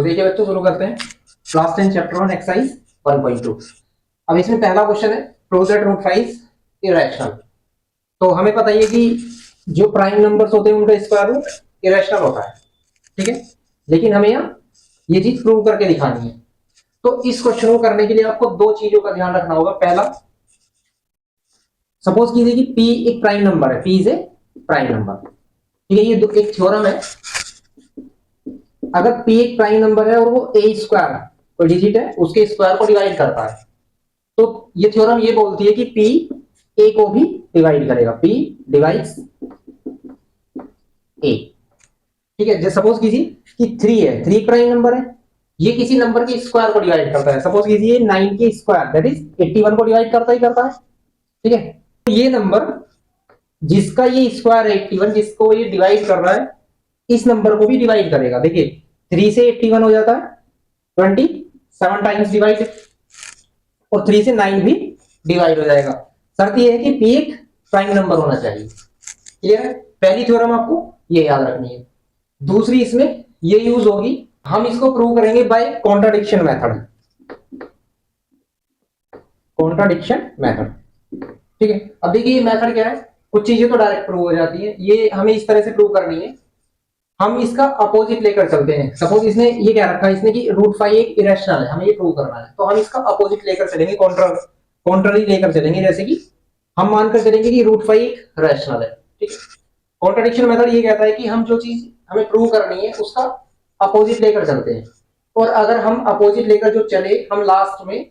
देखिए बच्चों, शुरू करते हैं क्लास 10 चैप्टर 1 एक्सरसाइज 1.2। अब इसमें पहला क्वेश्चन है प्रूव दैट रूट 5 इरेशनल। तो हमें पता ही है कि जो प्राइम नंबर्स होते हैं उनका स्क्वायर रूट इरेशनल होता है, ठीक है। लेकिन हमें यहाँ ये चीज प्रूव करके दिखानी है। तो इस क्वेश्चन को करने के लिए आपको दो चीजों का ध्यान रखना होगा। पहला, सपोज कीजिए कि P एक प्राइम नंबर है, P is a prime number, ठीक है। ये एक थ्योरम है। अगर P एक प्राइम नंबर है और वो ए स्क्वायर कोई डिजिट है उसके स्क्वायर को डिवाइड करता है, तो ये थ्योरम ये बोलती है कि P ए को भी डिवाइड करेगा। P डिवाइड्स ए, ठीक है। जैसे सपोज कीजिए कि 3 है, 3 एक प्राइम नंबर है, ये किसी नंबर के स्क्वायर को डिवाइड करता है। सपोज कीजिए 9 के स्क्वायर दैट इज 81 को डिवाइड करता ही करता है, ठीक है। तो ये नंबर जिसका ये स्क्वायर है 81, जिसको ये डिवाइड कर रहा है, इस नंबर को भी डिवाइड करेगा। देखिए 3 से 81 हो जाता है 27 टाइम्स डिवाइड, और 3 से 9 भी डिवाइड हो जाएगा। शर्त ये है कि P एक प्राइम नंबर होना चाहिए। क्लियर है? पहली थ्योरम आपको ये याद रखनी है। दूसरी इसमें ये यूज होगी, हम इसको प्रूव करेंगे by contradiction method. Contradiction method, ठीक है। अब देखिए ये मेथड क्या है, कुछ चीजें तो डायरेक्ट प्रूव हो जाती है, ये हमें इस तरह से प्रूव करनी है। हम इसका अपोजिट लेकर चलते हैं। सपोज इसने ये क्या रखा है, इसने कि रूट 5 एक इरेशनल है, हमें ये प्रूव करना है। तो हम इसका अपोजिट लेकर चलेंगे, कॉन्ट्ररी लेकर चलेंगे। जैसे कि हम मानकर चलेंगे कि रूट 5 एक रैशनल है, ठीक है। कॉन्ट्रडिक्शन मेथड ये कहता है कि हम जो चीज हमें प्रूव करनी है उसका अपोजिट लेकर चलते हैं, और अगर हम अपोजिट लेकर जो चले हम लास्ट में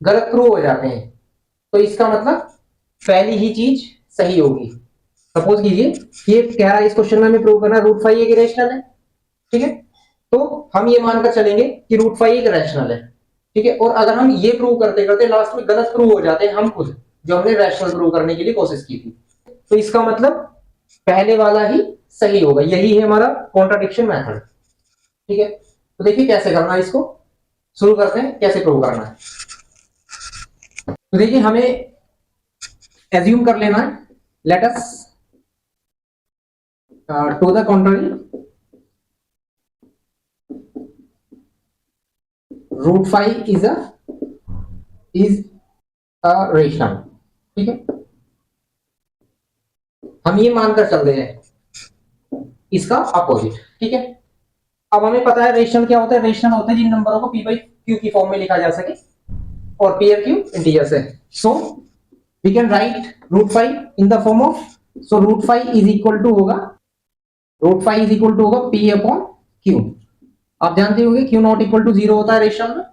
गलत प्रूव हो जाते हैं, तो इसका मतलब पहली ही चीज सही होगी। सपोज कीजिए ये कह रहा है इस क्वेश्चन में हमें प्रूव करना है रूट 5 एक इरेशनल है, ठीक है। तो हम ये मानकर चलेंगे कि रूट 5 एक रैशनल है, ठीक है। और अगर हम ये प्रूव करते करते लास्ट में गलत प्रूव हो जाते हैं हम खुद, जो हमने रैशनल प्रूव करने के लिए कोशिश की थी, तो इसका मतलब पहले वाला ही सही होगा। यही है हमारा कॉन्ट्राडिक्शन मेथड, ठीक है। तो देखिए कैसे करना है इसको, शुरू करते हैं कैसे प्रूव करना है। तो देखिए हमें एज्यूम कर लेना है, let us to the contrary root 5 is a rational, ठीक है। हम ये मानकर चल रहे हैं इसका अपोजिट, ठीक है। अब हमें पता है रेशनल क्या होता है। रेशनल होते हैं जिन नंबरों को p बाई क्यू की फॉर्म में लिखा जा सके, और p और q इंटीजर्स है। So we can write root 5 in the form of, so root 5 is equal to होगा, रूट 5 इज इक्वल टू होगा p अपॉन q। आप जानते होंगे q नॉट इक्वल टू 0 होता है रेशनल में,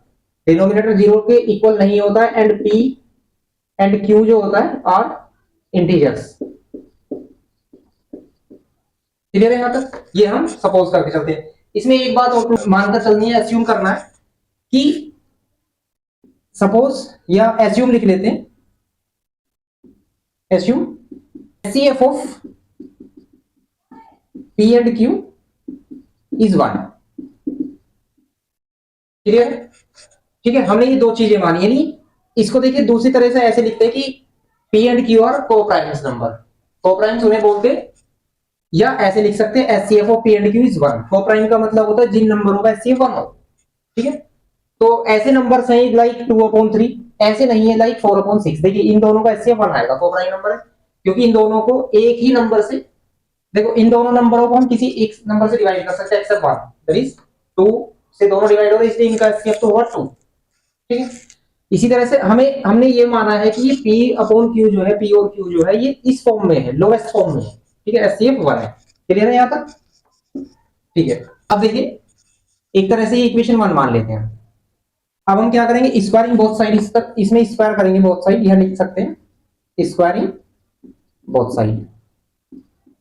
डिनोमिनेटर 0 के इक्वल नहीं होता है, एंड p एंड q जो होता है आर इंटीजर्स। क्लियर है यहां तक? ये हम सपोज करके चलते हैं। इसमें एक बात और मानकर चलनी है, एज्यूम करना है कि सपोज, या एज्यूम लिख लेते हैं, assume HCF of P and Q is 1। Clear है? ठीक है, हमने ये दो चीजें मानी। यानी इसको देखिए दूसरी तरह से ऐसे लिखते हैं कि P and Q are coprimes number. Coprimes उन्हें बोलते, या ऐसे लिख सकते हैं HCF of P and Q is 1। Coprime का मतलब होता है जिन नंबरों का एचसीएफ 1 हो, ठीक है। तो ऐसे नंबर्स हैं लाइक 2/3, ऐसे नहीं है लाइक 4/6। देखिए इन दोनों का एचसीएफ 1 आएगा, कोप्राइम नंबर है, क्योंकि इन दोनों को एक ही नंबर से, देखो इन दोनों नंबरों को हम किसी एक नंबर से डिवाइड कर सकते हैं, एक्सेप्ट 1 दैट इज 2 से दोनों डिवाइड हो रहे हैं, इसलिए इनका एचसीएफ तो होगा 2, ठीक है। इसी तरह से हमने ये माना है कि ये P अपॉन Q जो है, P और Q जो है ये इस फॉर्म में है, लोएस्ट फॉर्म में है, ठीक है। एचसीएफ 1 है। क्लियर है यहां तक? ठीक है। अब देखिए एक तरह से ये इक्वेशन 1 मान लेते हैं। अब हम क्या करेंगे, स्क्वायरिंग बोथ साइड, इसमें स्क्वायर करेंगे बोथ साइड, यह लिख सकते हैं स्क्वायरिंग बोथ साइड,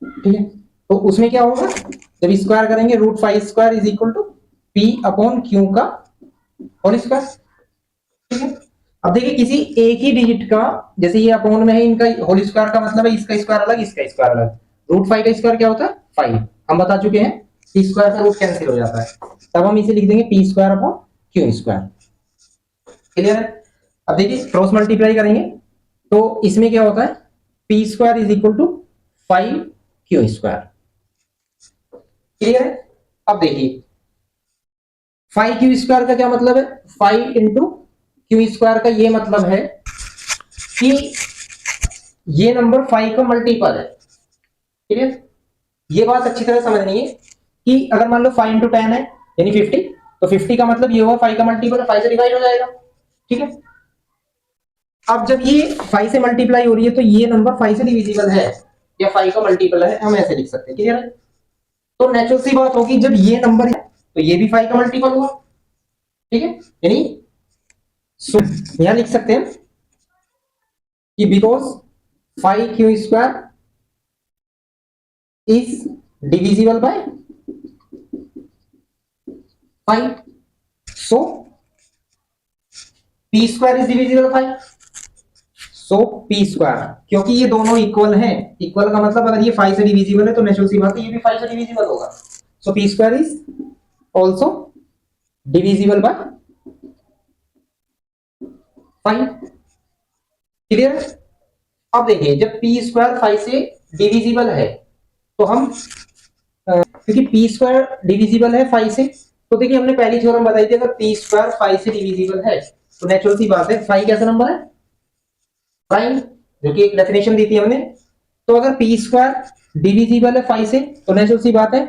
ठीक है। तो उसमें क्या होगा, जब स्क्वायर करेंगे root 5 square is equal to P upon Q का होल स्क्वायर, ठीक है। अब देखिए किसी एक ही डिजिट का, जैसे ये अपॉन में है, इनका होल स्क्वायर का मतलब है इसका स्क्वायर अलग इसका स्क्वायर अलग। रूट 5 का स्क्वायर क्या होता है 5, हम बता चुके हैं। P स्क्वायर का रूट कैंसिल हो जाता है, तब हम इसे लिख देंगे P square upon Q square. Clear है? अब देखिए क्रॉस मल्टीप्लाई करेंगे तो इसमें क्या होता है, P square is equal to 5Q square. Clear है? अब देखिए फाइव क्यू स्क्वायर का क्या मतलब है, 5 इंटू क्यू स्क्वायर का ये मतलब है कि ये नंबर 5 का मल्टीपल है। ठीक है, ये बात अच्छी तरह समझनी है कि अगर मान लो 5 इंटू 10 है यानी 50, तो 50 का मतलब ये हुआ 5 का मल्टीपल है, 5 से डिवाइड हो जाएगा। ठीक है, अब जब ये 5 से मल्टीप्लाई हो रही है तो ये नंबर 5 से डिविजिबल है या 5 का मल्टीपल है, हम ऐसे लिख सकते हैं। क्लियर है? तो नेचुरल सी बात होगी जब ये नंबर है तो ये भी 5 का मल्टीपल हुआ। ठीक है, यानी यहां लिख सकते हैं कि because 5 Q square is divisible by 5, so P square is divisible 5, so P square, क्योंकि ये दोनों इक्वल हैं, इक्वल का मतलब अगर ये 5 से डिविजिबल है तो नेचुरल सी बात है ये भी 5 से डिविजिबल होगा, so P square is also divisible by 5। Clear? अब देखिए जब पी स्क्वायर 5 से डिविजिबल है तो हम क्योंकि पी स्क्वायर डिविजिबल है 5 से, तो देखिए हमने पहली थ्योरम बताई थी अगर पी स्क्वायर 5 से डिविजिबल है तो नेचुरल सी बात है 5 कैसा नंबर है, प्राइम, जो कि एक डेफिनेशन दी थी हमने। तो अगर पी स्क्वायर डिविजिबल है 5 से तो नेचुरल सी बात है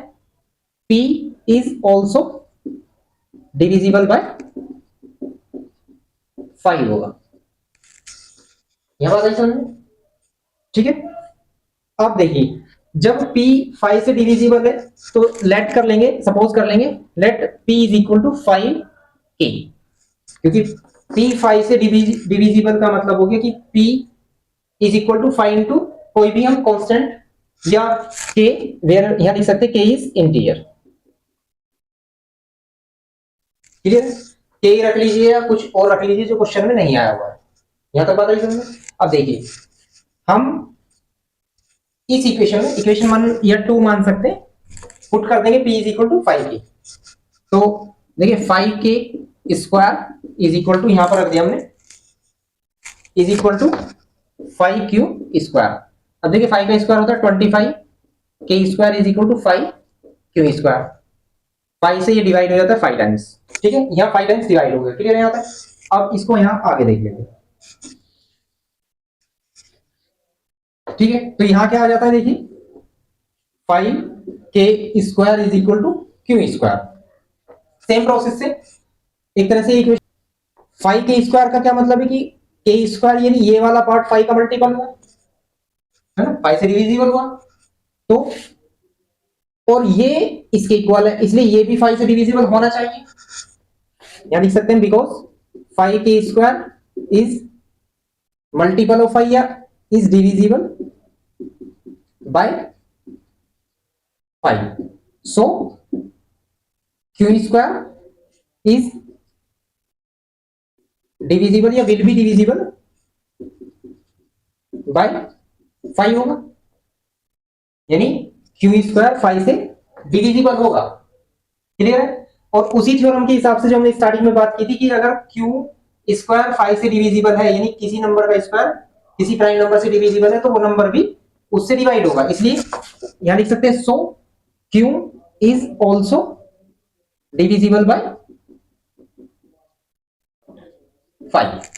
P is also divisible by 5 होगा। यह बात आई समझ? ठीक है, अब देखिए जब p 5 से डिविजिबल है तो लेट कर लेंगे, सपोज कर लेंगे let p is equal to 5k, क्योंकि p 5 से डिविजिबल का मतलब हो गया कि p is equal to 5 into कोई भी हम कांस्टेंट या k, वेयर यहां लिख सकते k is integer. Clear? k रख लीजिए या कुछ और रख लीजिए जो क्वेश्चन में नहीं आया हुआ है। यहां तक बात आई समझ? अब देखिए हम इस इक्वेशन में इक्वेशन 1 या 2 मान सकते हैं, पुट कर देंगे p is equal to 5k, तो देखिए 5k square is equal to यहां पर रख दिया हमने is equal to 5q square. अब देखिए 5 का स्क्वायर होता है 25, k square is equal to 5q square, 5 से ये डिवाइड हो जाता है 5 टाइम्स। ठीक है, यहाँ 5 टाइम्स डिवाइड हो गया। क्लियर है यहाँ तक? अब इसको यहाँ आगे देख लेते हैं। ठीक है, तो यहाँ क्या आ जाता है देखिए 5k square is equal to q square. Same process से एक तरह से इक्वेशन 5k स्क्वायर का क्या मतलब है कि k स्क्वायर यानी ये वाला पार्ट 5 का मल्टीपल हुआ है ना, 5 से डिविजिबल हुआ, तो और ये इसके इक्वल है इसलिए ये भी 5 से डिविजिबल होना चाहिए। यहां लिख सकते हैं because 5k square is multiple of 5 या is divisible by 5, so q square is divisible या विल बी डिविजिबल बाय 5 होगा, यानी q स्क्वायर 5 से डिविजिबल होगा। क्लियर है? और उसी थ्योरम के हिसाब से जो हमने स्टार्टिंग में बात की थी कि अगर q स्क्वायर 5 से डिविजिबल है यानी किसी नंबर का स्क्वायर किसी प्राइम नंबर से डिविजिबल है तो वो नंबर भी उससे डिवाइड होगा, इसलिए यहां लिख सकते हैं सो q is also divisible by 5।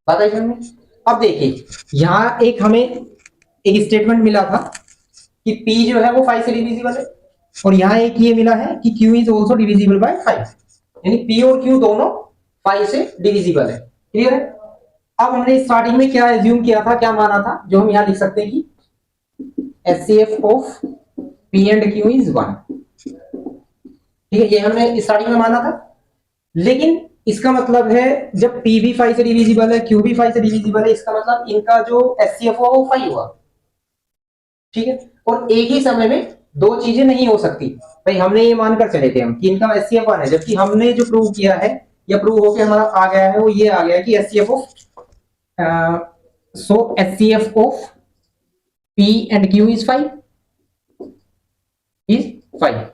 बात आई समझ में? अब देखिए यहां एक हमें एक स्टेटमेंट मिला था कि p जो है वो 5 से डिविजिबल है और यहां एक ये मिला है कि q is also divisible by 5, यानी p और q दोनों 5 से डिविजिबल है। क्लियर है? अब हमने स्टार्टिंग में क्या एज्यूम किया था, क्या माना था, जो हम यहां लिख सकते हैं कि HCF of p and q is 1। ठीक है, ये हमने स्टार्टिंग में माना था, लेकिन इसका मतलब है जब p भी 5 से डिविजिबल है q भी 5 से डिविजिबल है इसका मतलब इनका जो HCF हुआ वो 5 हुआ। ठीक है, और एक ही समय में दो चीजें नहीं हो सकती भाई, हमने ये मानकर चले थे हम कि इनका HCF 1 है, जबकि हमने जो प्रूव किया है या प्रूव होके हमारा आ गया है वो ये आ गया कि HCF of HCF of p and q is 5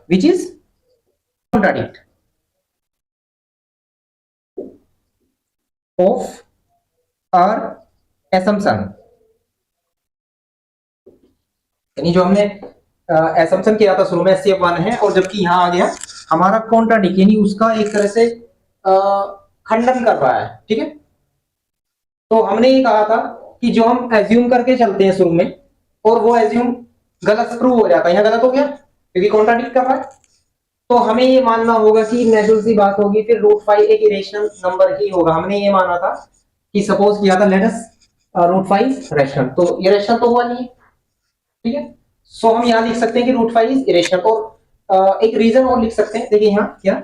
which is contradict of our assumption, यानी जो हमने assumption किया था शुरू में HCF 1 है और जबकि यहां आ गया हमारा कॉन्ट्राडिक्ट यानी उसका एक तरह से खंडन कर रहा है, ठीक है। तो हमने ये कहा था कि जो हम एज्यूम करके चलते हैं शुरू में और वो एज्यूम गलत प्रूव हो जाता है, यहाँ गलत हो गया क्योंकि कॉन्ट्राडिक्ट कर रहा है। तो हमें ये मानना होगा कि नेचुरल सी बात होगी, फिर रूट फाइव एक इरेशनल नंबर ही होगा। हमने ये माना था कि सपोज किया था let us root five rational, तो ये रैशनल तो हुआ नहीं है, ठीक है। सो हम यहाँ लिख सकते हैं कि रूट फाइव इज इरेशनल। और एक रीजन और लिख सकते हैं, देखिए यहाँ क्या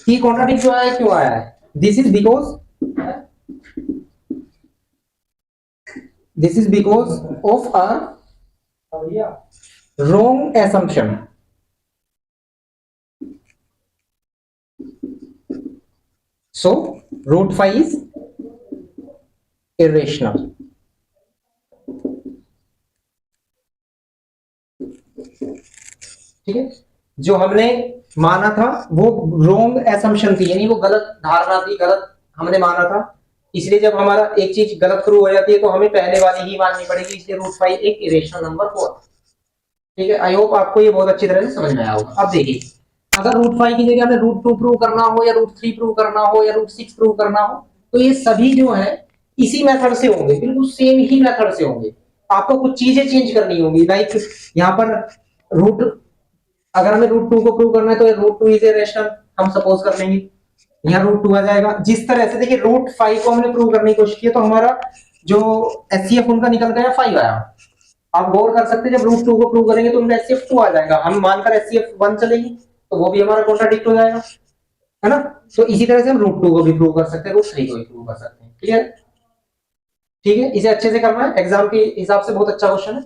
कि कॉन्ट्राडिक्ट जो है क्यों आया है, this is because of a wrong assumption. So root 5 is irrational. ठीक है, जो हमने माना था वो रॉन्ग एसम्पशन थी, यानी वो गलत धारणा थी, गलत हमने माना था। इसलिए जब हमारा एक चीज गलत प्रूव हो जाती है तो हमें पहले वाली ही माननी पड़ेगी, इसलिए रूट 5 एक इरेशनल नंबर हुआ। ठीक है, आई होप आपको ये बहुत अच्छी तरह से समझ में आया होगा। अब देखिए, अगर रूट 5 की जगह हमें रूट 2 प्रूव करना हो या रूट 3 प्रूव करना हो या रूट 6 प्रूव करना हो, तो ये सभी जो है इसी मेथड से होंगे, बिल्कुल सेम ही मेथड से होंगे। आपको कुछ चीजें चेंज करनी होंगी, लाइक यहाँ पर रूट, अगर हमें रूट 2 को प्रूव करना है तो रूट 2 इज ए रेशनल, हम सपोज कर लेंगे, यहाँ रूट 2 आ जाएगा। जिस तरह से देखिए रूट 5 को हमने प्रूव करने की कोशिश की तो हमारा जो एचसीएफ उनका निकल गया 5 आया। आप गौर कर सकते हैं जब रूट 2 को प्रूव करेंगे तो उनका एचसीएफ 2 आ जाएगा, हम मानकर एचसीएफ 1 चलेगी तो वो भी हमारा कॉन्ट्राडिक्ट हो जाएगा, है ना। तो इसी तरह से हम रूट 2 को भी प्रूव कर सकते हैं, रूट 3 को भी प्रूव कर सकते हैं। क्लियर? ठीक है, इसे अच्छे से करना है, एग्जाम के हिसाब से बहुत अच्छा क्वेश्चन है।